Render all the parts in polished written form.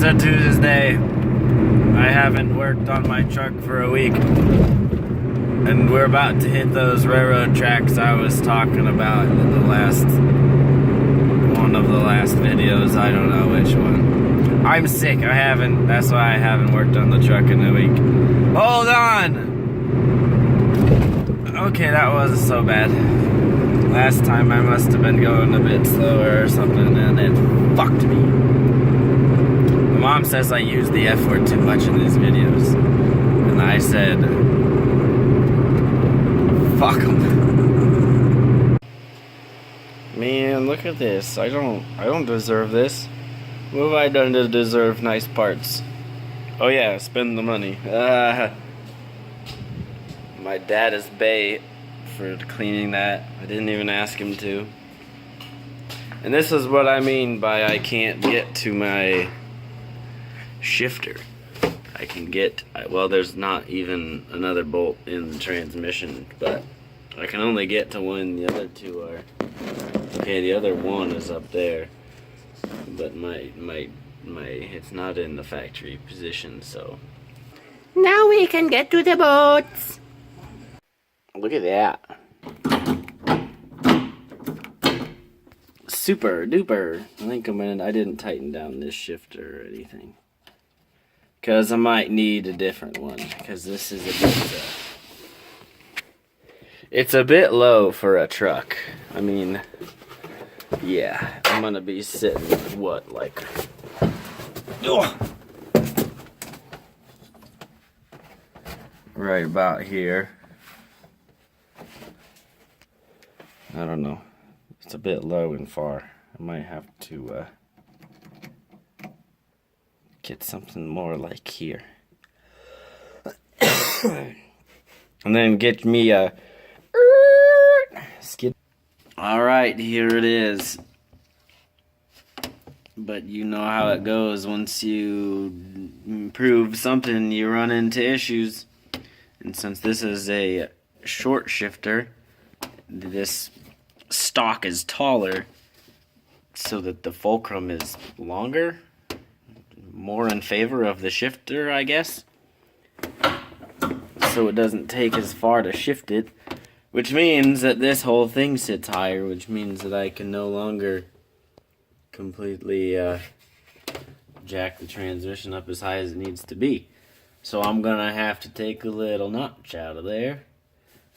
It's a Tuesday. I haven't worked on my truck for a week. And we're about to hit those railroad tracks I was talking about in one of the last videos. I don't know which one. I'm sick. That's why I haven't worked on the truck in a week. Hold on! Okay, that wasn't so bad. Last time I must have been going a bit slower or something, and it fucked me. My mom says I use the F word too much in these videos. And I said, fuck them. Man, look at this. I don't deserve this. What have I done to deserve nice parts? Oh yeah, spend the money. My dad is bae for cleaning that. I didn't even ask him to. And this is what I mean by I can't get to my shifter. I can get, well, there's not even another bolt in the transmission, but I can only get to one. The other two are. Okay, the other one is up there, but my it's not in the factory position, so. Now we can get to the boats. Look at that. Super duper. I think I didn't tighten down this shifter or anything. Because I might need a different one. Because this is a bit, it's a bit low for a truck. I mean, yeah. I'm going to be sitting, what, like... Oh, right about here. I don't know. It's a bit low and far. I might have to get something more like here. And then get me a skid. Alright, here it is. But you know how it goes. Once you improve something, you run into issues. And since this is a short shifter, this stock is taller so that the fulcrum is longer, more in favor of the shifter, I guess, so it doesn't take as far to shift it, which means that this whole thing sits higher, which means that I can no longer completely jack the transmission up as high as it needs to be. So I'm gonna have to take a little notch out of there.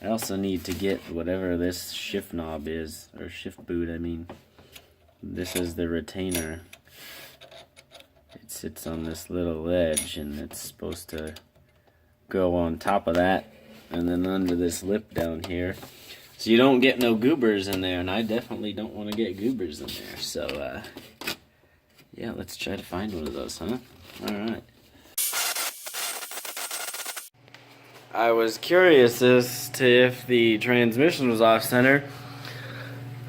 I also need to get whatever this shift knob is, or shift boot, I mean. This is the retainer. It sits on this little ledge, and it's supposed to go on top of that, and then under this lip down here. So you don't get no goobers in there, and I definitely don't want to get goobers in there. So, yeah, let's try to find one of those, huh? Alright. I was curious as to if the transmission was off center,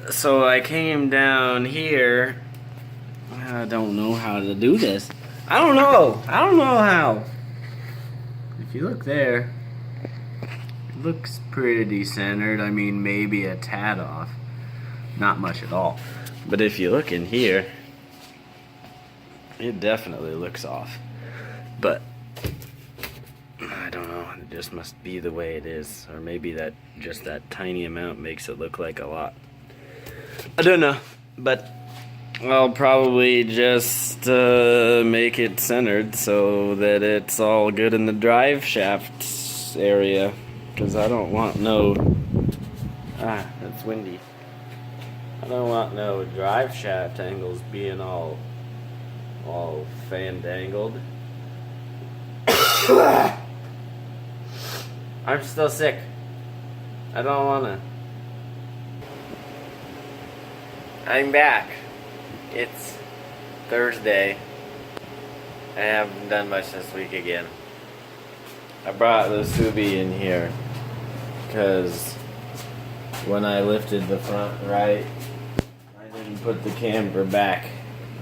so I came down here. I don't know how to do this. I don't know how. If you look there, it looks pretty centered. I mean, maybe a tad off, not much at all. But if you look in here, it definitely looks off. But I don't know, it just must be the way it is. Or maybe that just that tiny amount makes it look like a lot. I don't know, but I'll probably just make it centered so that it's all good in the drive shaft area. Because I don't want no... that's windy. I don't want no drive shaft angles being all fandangled. I'm still sick. I don't wanna. I'm back. It's Thursday. I haven't done much this week again. I brought the Subi in here because when I lifted the front right, I didn't put the camber back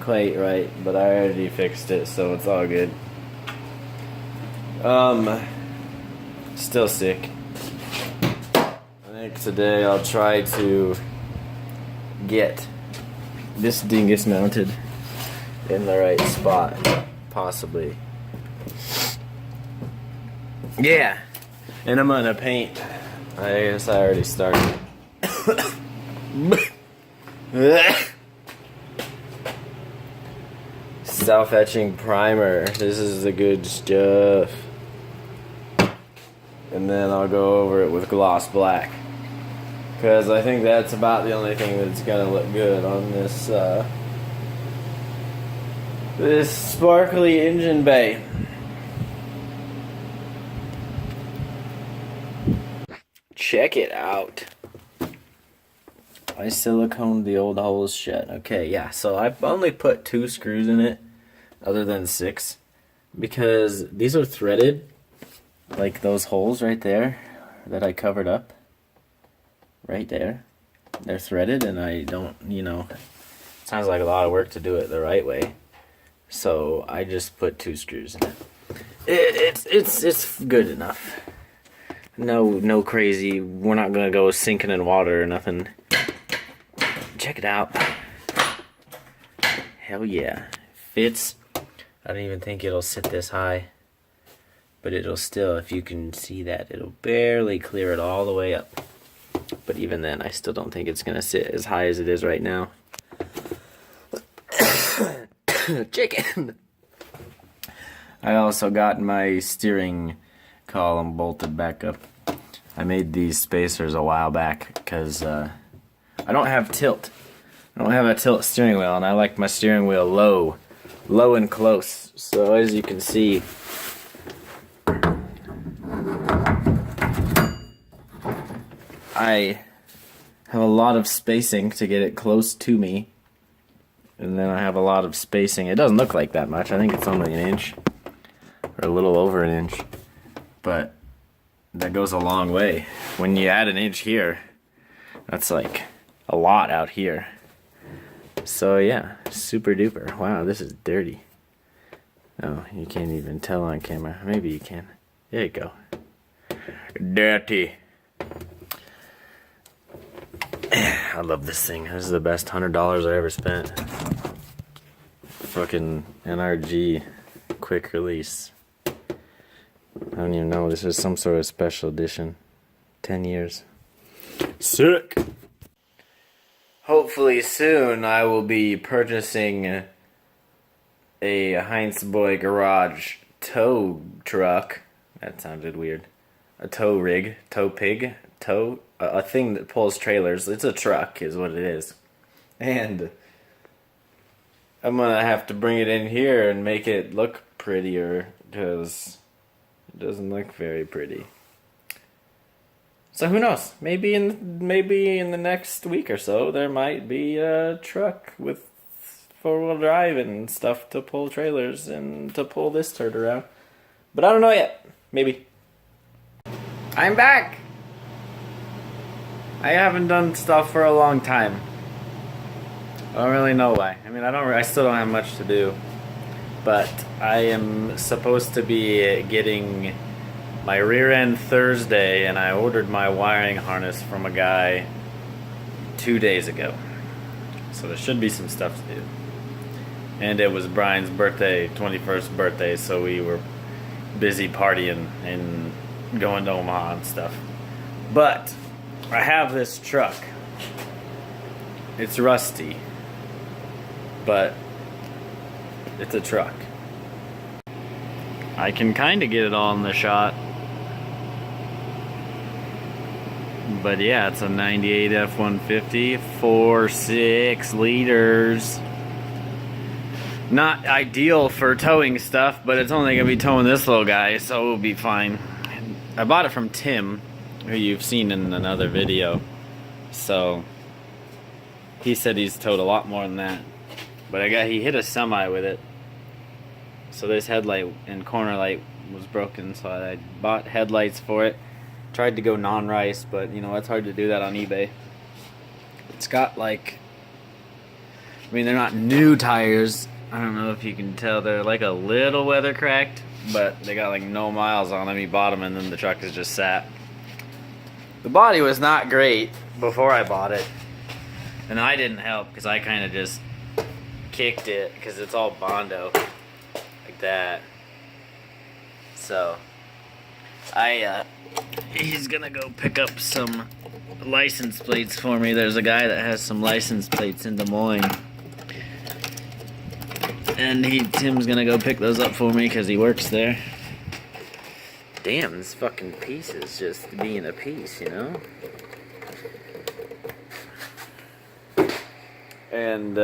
quite right, but I already fixed it, so it's all good. Still sick. I think today I'll try to get this dingus mounted in the right spot. possibly. Yeah. And I'm gonna paint. I guess I already started. Self-etching primer. This is the good stuff. And then I'll go over it with gloss black. Because I think that's about the only thing that's gonna look good on this this sparkly engine bay. Check it out. I siliconed the old holes shut. Okay, yeah, so I've only put 2 screws in it, other than 6, because these are threaded, like those holes right there that I covered up. Right there. They're threaded, and I don't, it sounds like a lot of work to do it the right way. So I just put 2 screws in it. It's good enough. No crazy. We're not gonna go sinking in water or nothing. Check it out. Hell yeah. Fits. I don't even think it'll sit this high. But it'll still, if you can see that, it'll barely clear it all the way up. But even then, I still don't think it's gonna sit as high as it is right now. Chicken! I also got my steering column bolted back up. I made these spacers a while back because I don't have tilt. I don't have a tilt steering wheel, and I like my steering wheel low and close. So as you can see, I have a lot of spacing to get it close to me, and then I have a lot of spacing. It doesn't look like that much. I think it's only an inch, or a little over an inch, but that goes a long way. When you add an inch here, that's like a lot out here. So yeah, super duper. Wow, this is dirty. Oh, you can't even tell on camera. Maybe you can. There you go. Dirty. I love this thing. This is the best $100 I ever spent. Fucking NRG quick release. I don't even know. This is some sort of special edition. 10 years. Sick! Hopefully soon I will be purchasing a Heintz Boy Garage tow truck. That sounded weird. A tow rig. Tow pig. Tow. A thing that pulls trailers. It's a truck is what it is. And I'm gonna have to bring it in here and make it look prettier, because it doesn't look very pretty. So who knows? Maybe in the next week or so there might be a truck with 4-wheel drive and stuff to pull trailers and to pull this turd around. But I don't know yet. Maybe. I'm back. I haven't done stuff for a long time. I don't really know why. I mean, I still don't have much to do. But I am supposed to be getting my rear end Thursday, and I ordered my wiring harness from a guy 2 days ago. So there should be some stuff to do. And it was Brian's birthday, 21st birthday, so we were busy partying and going to Omaha and stuff. But I have this truck. It's rusty, but it's a truck. I can kind of get it all in the shot. But yeah, it's a 98 F-150, 4.6 liters. Not ideal for towing stuff, but it's only going to be towing this little guy, so it'll be fine. I bought it from Tim, who you've seen in another video. So he said he's towed a lot more than that. But he hit a semi with it. So this headlight and corner light was broken, so I bought headlights for it. Tried to go non-rice, but it's hard to do that on eBay. It's got they're not new tires. I don't know if you can tell, they're like a little weather cracked, but they got no miles on them. He bought them, and then the truck is just sat. The body was not great before I bought it, and I didn't help because I kind of just kicked it because it's all Bondo like that. So he's gonna go pick up some license plates for me. There's a guy that has some license plates in Des Moines, and Tim's gonna go pick those up for me because he works there. Damn, this fucking piece is just being a piece, you know? And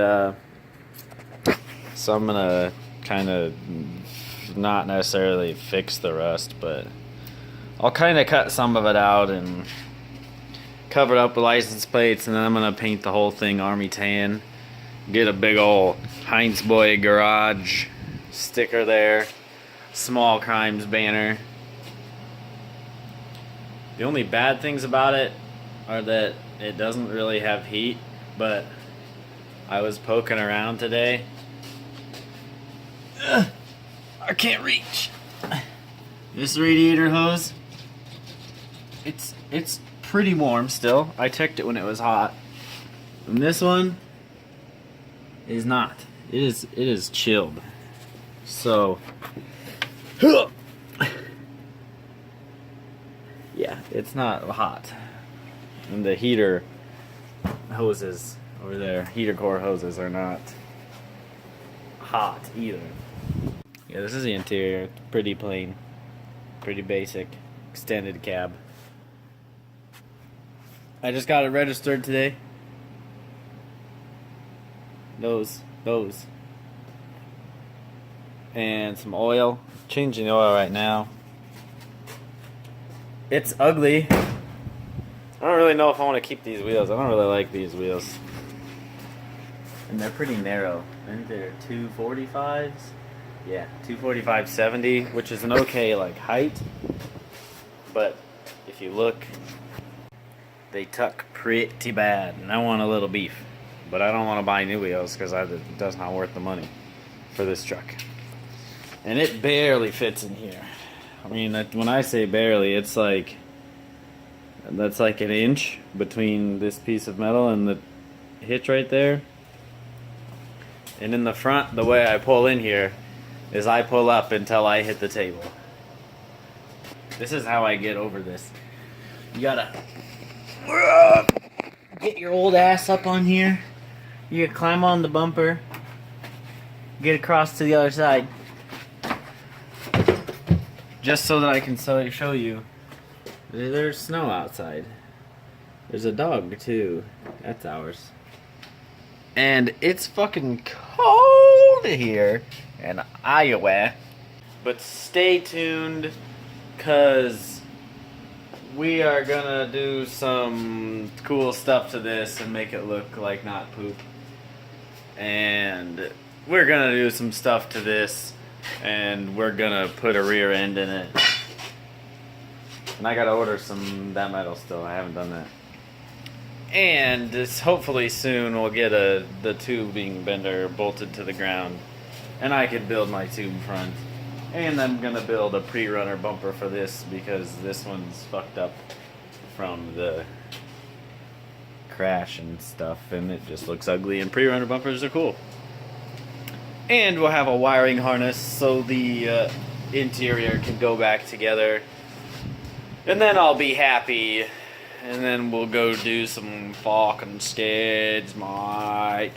so I'm gonna kind of not necessarily fix the rust, but I'll kind of cut some of it out and cover it up with license plates, and then I'm gonna paint the whole thing army tan. Get a big old Heintz Boy Garage sticker there, small crimes banner. The only bad things about it are that it doesn't really have heat, but I was poking around today. I can't reach. This radiator hose, it's pretty warm still. I checked it when it was hot. And this one is not. It is chilled. So yeah, it's not hot. And the heater hoses over there, heater core hoses, are not hot either. Yeah, this is the interior. It's pretty plain, pretty basic, extended cab. I just got it registered today. Those. And some oil. Changing the oil right now. It's ugly. I don't really know if I want to keep these wheels. I don't really like these wheels. And they're pretty narrow. I think they're 245s. Yeah, 245/70, which is an okay like height. But if you look, they tuck pretty bad. And I want a little beef. But I don't want to buy new wheels because it does not worth the money for this truck. And it barely fits in here. I mean, when I say barely, it's like, that's like an inch between this piece of metal and the hitch right there. And in the front, the way I pull in here is I pull up until I hit the table. This is how I get over this. You gotta get your old ass up on here. You gotta climb on the bumper, get across to the other side. Just so that I can show you. There's snow outside. There's a dog too. That's ours. And it's fucking cold here in Iowa. But stay tuned, cause we are gonna do some cool stuff to this and make it look like not poop. And we're gonna do some stuff to this, and we're gonna put a rear end in it. And I gotta order that metal still. I haven't done that. And hopefully soon we'll get the tubing bender bolted to the ground, and I could build my tube front. And I'm gonna build a pre-runner bumper for this because this one's fucked up from the crash and stuff, and it just looks ugly. And pre-runner bumpers are cool. And we'll have a wiring harness so the interior can go back together. And then I'll be happy. And then we'll go do some fucking skids, mate.